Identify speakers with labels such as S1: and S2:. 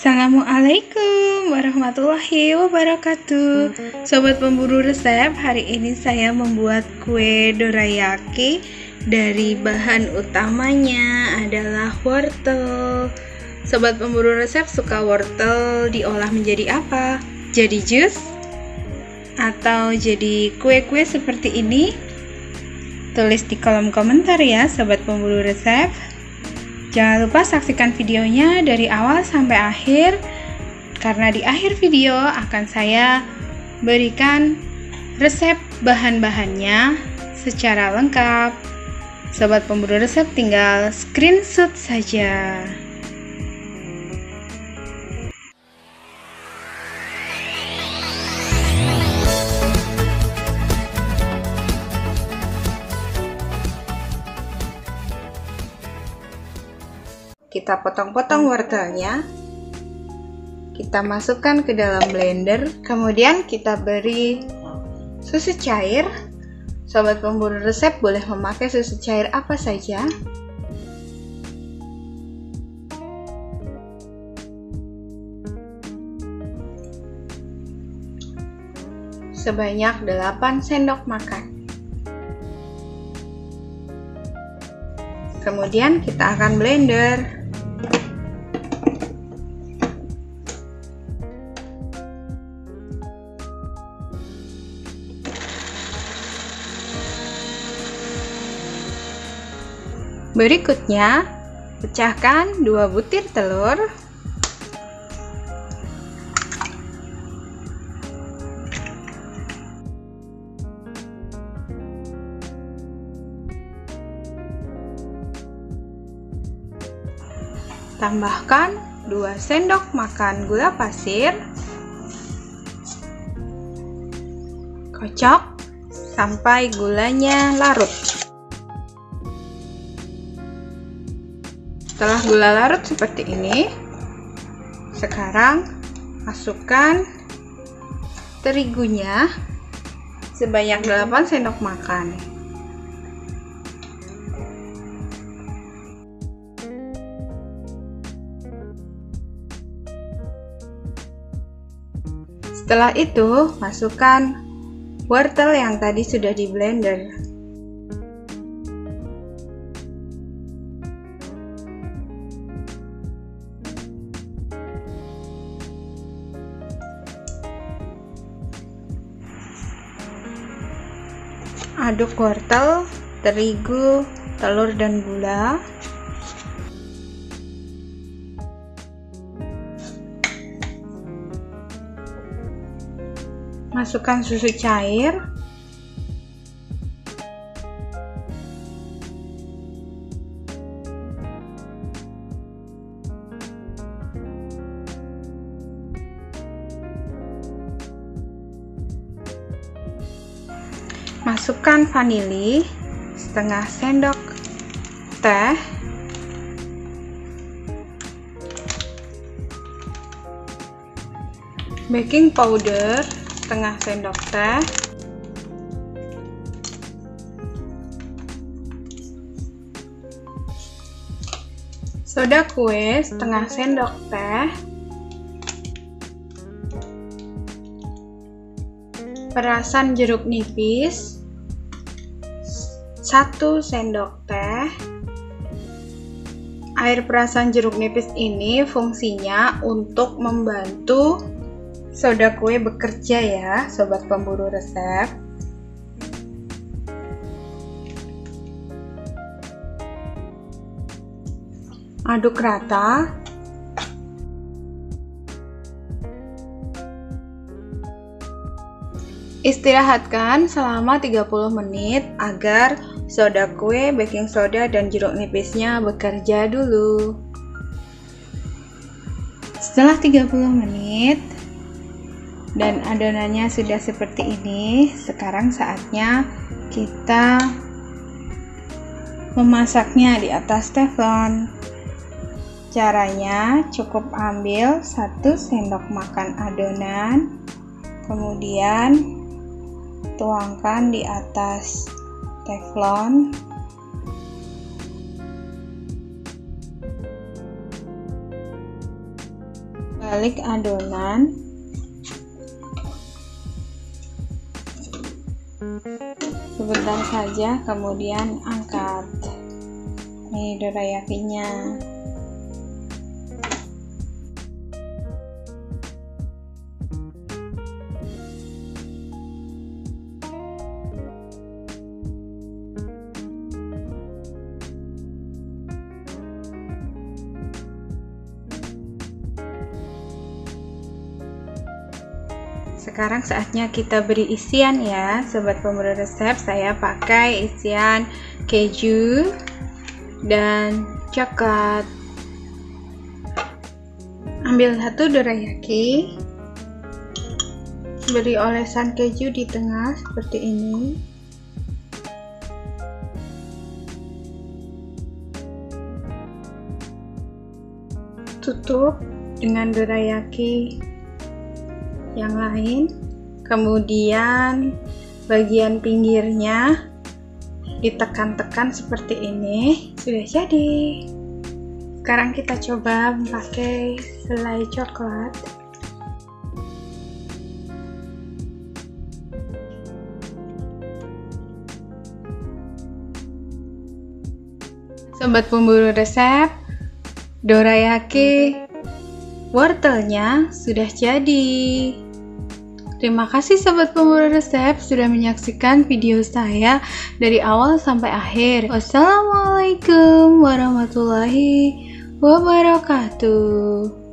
S1: Assalamualaikum warahmatullahi wabarakatuh. Sobat pemburu resep, hari ini saya membuat kue dorayaki. Dari bahan utamanya adalah wortel. Sobat pemburu resep suka wortel diolah menjadi apa? Jadi jus? Atau jadi kue-kue seperti ini? Tulis di kolom komentar ya sobat pemburu resep. Jangan lupa saksikan videonya dari awal sampai akhir, karena di akhir video akan saya berikan resep bahan-bahannya secara lengkap. Sobat pemburu resep tinggal screenshot saja. Kita potong-potong wortelnya, kita masukkan ke dalam blender, kemudian kita beri susu cair. Sobat pemburu resep boleh memakai susu cair apa saja. Sebanyak 8 sendok makan. Kemudian kita akan blender. Berikutnya, pecahkan 2 butir telur. Tambahkan 2 sendok makan gula pasir. Kocok sampai gulanya larut. Setelah gula larut seperti ini, sekarang masukkan terigunya sebanyak 8 sendok makan. Setelah itu, masukkan wortel yang tadi sudah di blender. Aduk wortel, terigu, telur dan gula. Masukkan susu cair. Masukkan vanili setengah sendok teh. Baking powder setengah sendok teh. Soda kue setengah sendok teh. Perasan jeruk nipis 1 sendok teh. Air perasan jeruk nipis ini fungsinya untuk membantu soda kue bekerja ya, sobat pemburu resep. Aduk rata. Istirahatkan selama 30 menit agar soda kue, baking soda, dan jeruk nipisnya bekerja dulu. Setelah 30 menit dan adonannya sudah seperti ini, sekarang saatnya kita memasaknya di atas teflon. Caranya cukup ambil 1 sendok makan adonan, kemudian tuangkan di atas teflon. balik adonan. Sebentar saja, kemudian angkat. Ini dorayakinya. Sekarang saatnya kita beri isian ya, sobat pemburu resep. Saya pakai isian keju dan coklat. Ambil satu dorayaki, beri olesan keju di tengah seperti ini. Tutup dengan dorayaki yang lain, kemudian bagian pinggirnya ditekan-tekan seperti ini. Sudah jadi. Sekarang kita coba pakai selai coklat. Sobat pemburu resep, dorayaki wortelnya sudah jadi. Terima kasih sobat pemburu resep sudah menyaksikan video saya dari awal sampai akhir. Wassalamualaikum warahmatullahi wabarakatuh.